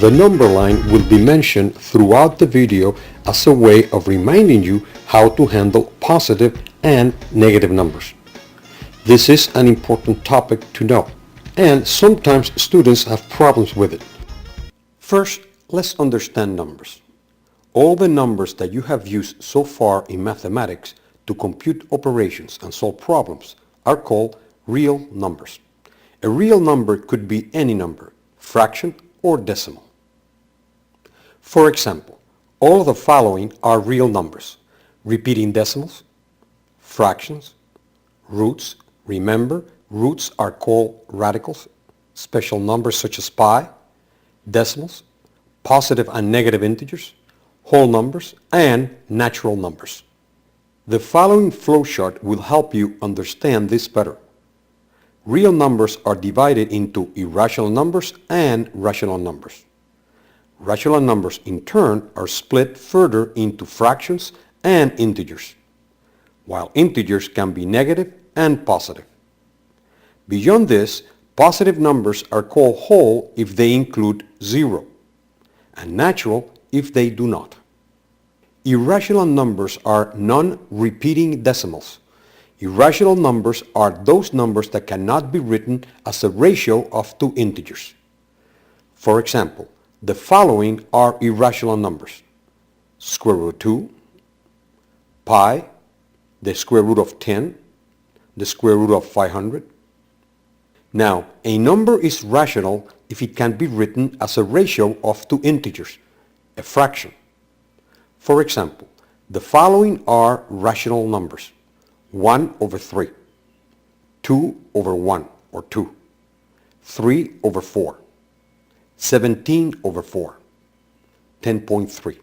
The number line will be mentioned throughout the video as a way of reminding you how to handle positive and negative numbers. This is an important topic to know, and sometimes students have problems with it. First, let's understand numbers. All the numbers that you have used so far in mathematics to compute operations and solve problems are called real numbers. A real number could be any number, fraction or decimal. For example, all of the following are real numbers: repeating decimals, fractions, roots. Remember, roots are called radicals, special numbers such as pi, decimals, positive and negative integers, whole numbers, and natural numbers. The following flowchart will help you understand this better. Real numbers are divided into irrational numbers and rational numbers. Rational numbers in turn are split further into fractions and integers, while integers can be negative and positive. Beyond this, positive numbers are called whole if they include zero, and natural if they do not. Irrational numbers are non-repeating decimals. Irrational numbers are those numbers that cannot be written as a ratio of two integers. For example, the following are irrational numbers: square root of 2, pi, the square root of 10, the square root of 500. Now, a number is rational if it can be written as a ratio of two integers, a fraction. For example, the following are rational numbers: 1 over 3, 2 over 1 or 2, 3 over 4, 17 over 4, 10.3.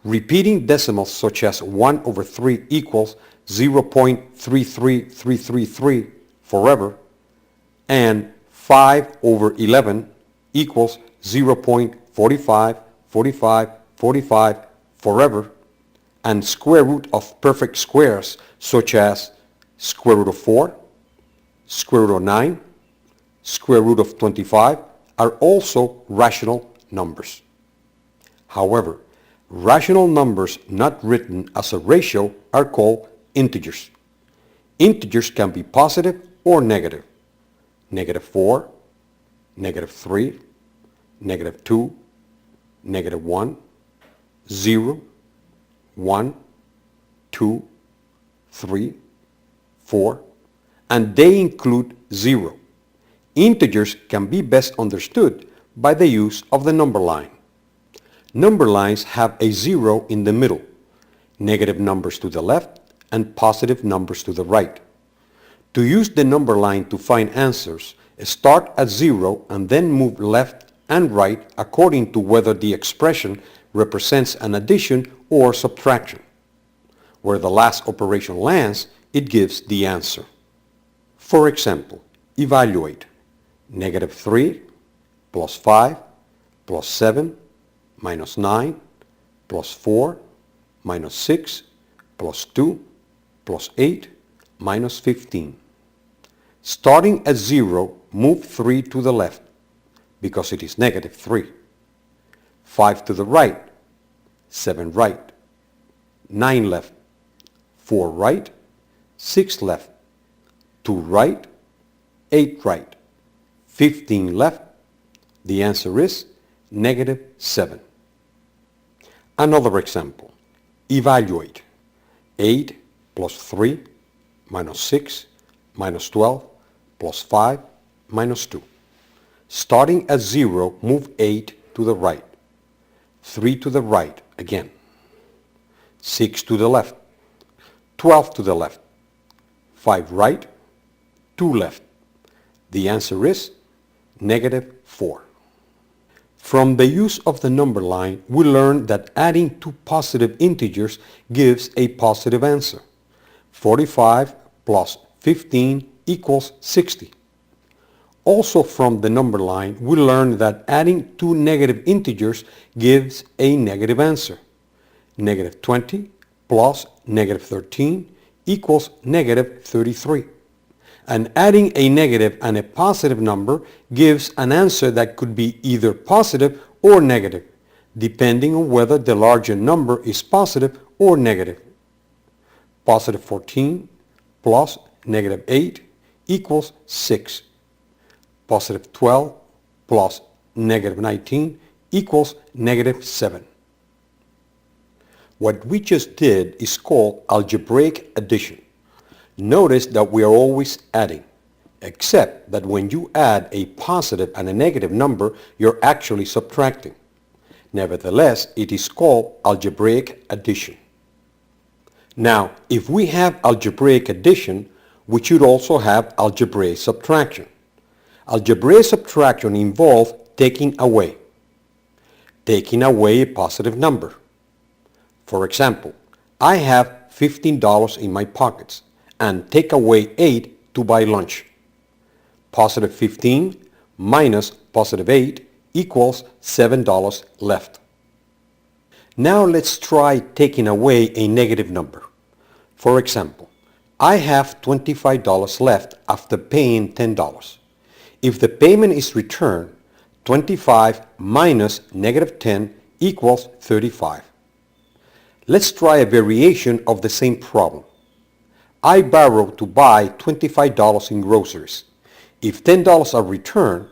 Repeating decimals such as 1 over 3 equals 0.33333 forever, and 5 over 11 equals 0.454545 forever, and square root of perfect squares such as square root of 4, square root of 9, square root of 25 are also rational numbers. However, rational numbers not written as a ratio are called integers. Integers can be positive or negative: negative 4, negative 3, negative 2, negative 1, 0, 1, 2, 3, 4, and they include 0. Integers can be best understood by the use of the number line. Number lines have a 0 in the middle, negative numbers to the left and positive numbers to the right. To use the number line to find answers, start at 0 and then move left and right according to whether the expression represents an addition or subtraction. Where the last operation lands, it gives the answer. For example, evaluate: negative 3 plus 5 plus 7 minus 9 plus 4 minus 6 plus 2 plus 8 minus 15. Starting at 0, move 3 to the left because it is negative 3. 5 to the right, 7 right, 9 left, 4 right, 6 left, 2 right, 8 right, 15 left. The answer is negative 7. Another example. Evaluate: 8 plus 3 minus 6 minus 12 plus 5 minus 2. Starting at 0, move 8 to the right, 3 to the right again, 6 to the left, 12 to the left, 5 right, 2 left. The answer is negative 4. From the use of the number line, we learn that adding two positive integers gives a positive answer. 45 plus 15 equals 60. Also from the number line, we learn that adding two negative integers gives a negative answer. Negative 20 plus negative 13 equals negative 33. And adding a negative and a positive number gives an answer that could be either positive or negative, depending on whether the larger number is positive or negative. Positive 14 plus negative 8 equals 6. Positive 12 plus negative 19 equals negative 7. What we just did is called algebraic addition. Notice that we are always adding, except that when you add a positive and a negative number, you're actually subtracting. Nevertheless, it is called algebraic addition. Now, if we have algebraic addition, we should also have algebraic subtraction. Algebraic subtraction involves taking away a positive number. For example, I have $15 in my pockets and take away 8 to buy lunch. Positive 15 minus positive 8 equals $7 left. Now let's try taking away a negative number. For example, I have $25 left after paying $10. If the payment is returned, 25 minus negative 10 equals 35. Let's try a variation of the same problem. I borrow to buy $25 in groceries. If $10 are returned,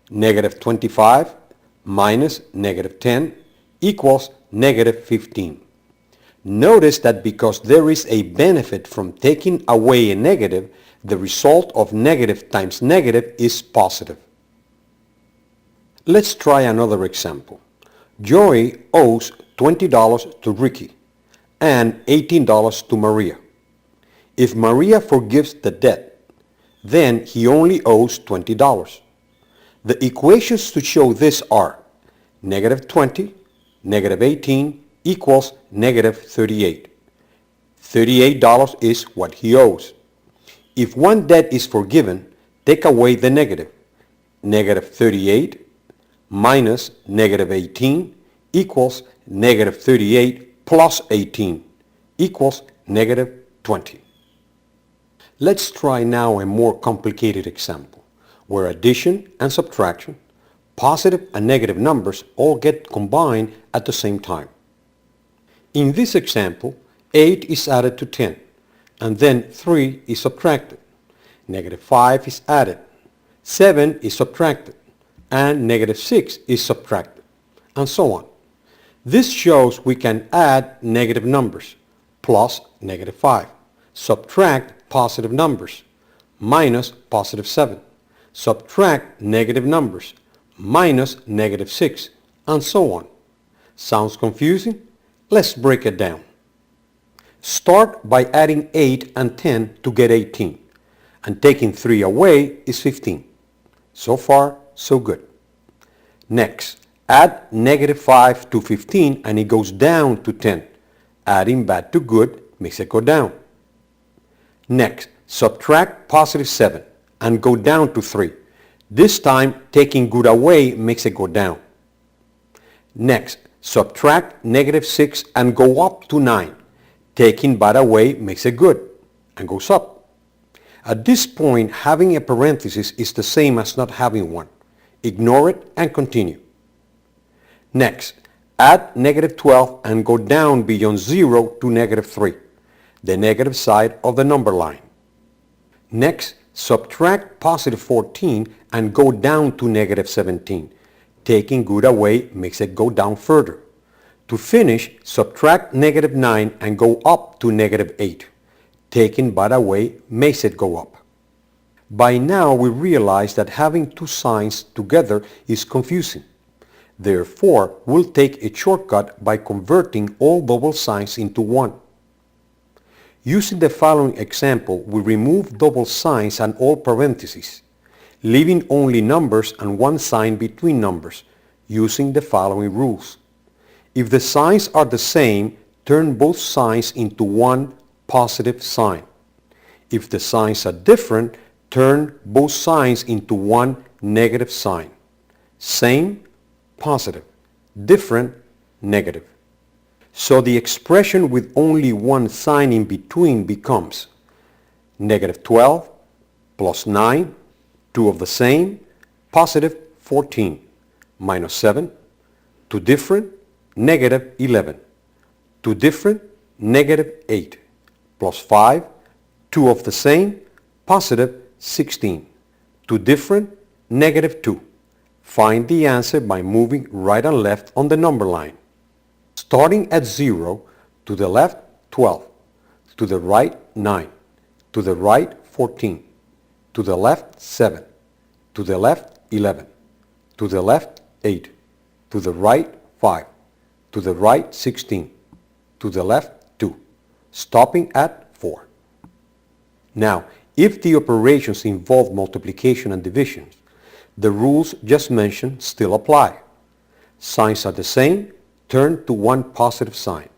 negative 25 minus negative 10 equals negative 15. Notice that because there is a benefit from taking away a negative, the result of negative times negative is positive. Let's try another example. Joey owes $20 to Ricky and $18 to Maria. If Maria forgives the debt, then he only owes $20. The equations to show this are negative 20, negative 18 equals negative 38. $38 is what he owes. If one debt is forgiven, take away the negative. Negative 38 minus negative 18 equals negative 38 plus 18 equals negative 20. Let's try now a more complicated example, where addition and subtraction, positive and negative numbers all get combined at the same time. In this example, 8 is added to 10, and then 3 is subtracted. Negative 5 is added, 7 is subtracted, and negative 6 is subtracted, and so on. This shows we can add negative numbers, plus negative 5, subtract positive numbers, minus positive 7, subtract negative numbers, minus negative 6, and so on. Sounds confusing? Let's break it down. Start by adding 8 and 10 to get 18, and taking 3 away is 15. So far, so good. Next, add negative 5 to 15 and it goes down to 10. Adding bad to good makes it go down. Next, subtract positive 7 and go down to 3. This time, taking good away makes it go down. Next, subtract negative 6 and go up to 9. Taking bad away makes it good and goes up. At this point, having a parenthesis is the same as not having one. Ignore it and continue. Next, add negative 12 and go down beyond 0 to negative 3, the negative side of the number line. Next, subtract positive 14 and go down to negative 17. Taking good away makes it go down further. To finish, subtract negative 9 and go up to negative 8. Taking bad away makes it go up. By now we realize that having two signs together is confusing. Therefore, we'll take a shortcut by converting all double signs into one. Using the following example, we remove double signs and all parentheses, leaving only numbers and one sign between numbers, using the following rules. If the signs are the same, turn both signs into one positive sign. If the signs are different, turn both signs into one negative sign. Same, positive. Different, negative. So the expression with only one sign in between becomes negative 12 plus 9, 2 of the same, positive 14, minus 7, 2 different, negative 11, 2 different, negative 8, plus 5, 2 of the same, positive 16, 2 different, negative 2. Find the answer by moving right and left on the number line. Starting at 0, to the left 12, to the right 9, to the right 14, to the left 7, to the left 11, to the left 8, to the right 5, to the right 16, to the left 2, stopping at 4. Now, if the operations involve multiplication and division, the rules just mentioned still apply. Signs are the same, turn to one positive sign.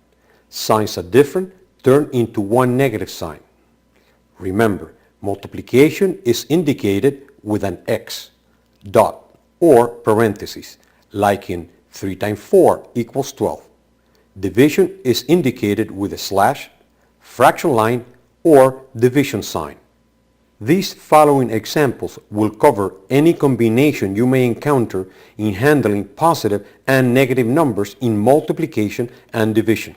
Signs are different, turn into one negative sign. Remember, multiplication is indicated with an X, dot, or parentheses, like in 3 times 4 equals 12. Division is indicated with a slash, fraction line, or division sign. These following examples will cover any combination you may encounter in handling positive and negative numbers in multiplication and division.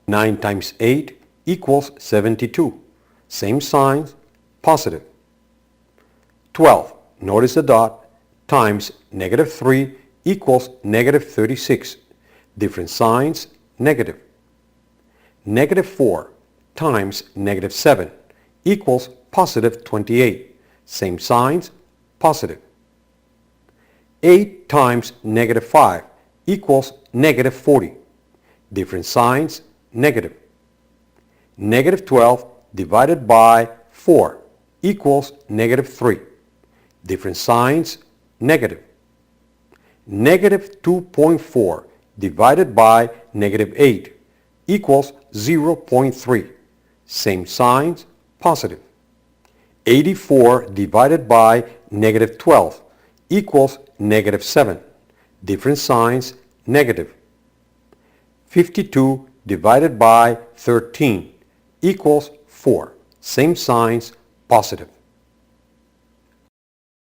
9 times 8 equals 72. Same signs, positive. 12, notice the dot, times negative 3 equals negative 36. Different signs, negative. Negative 4 times negative 7 equals positive 28. Same signs, positive. 8 times negative 5 equals negative 40. Different signs, negative. Negative 12 divided by 4 equals negative 3. Different signs, negative. Negative 2.4 divided by negative 8 equals 0.3. Same signs, positive. 84 divided by negative 12 equals negative 7. Different signs, negative. 52 divided by 13 equals 4. Same signs, positive.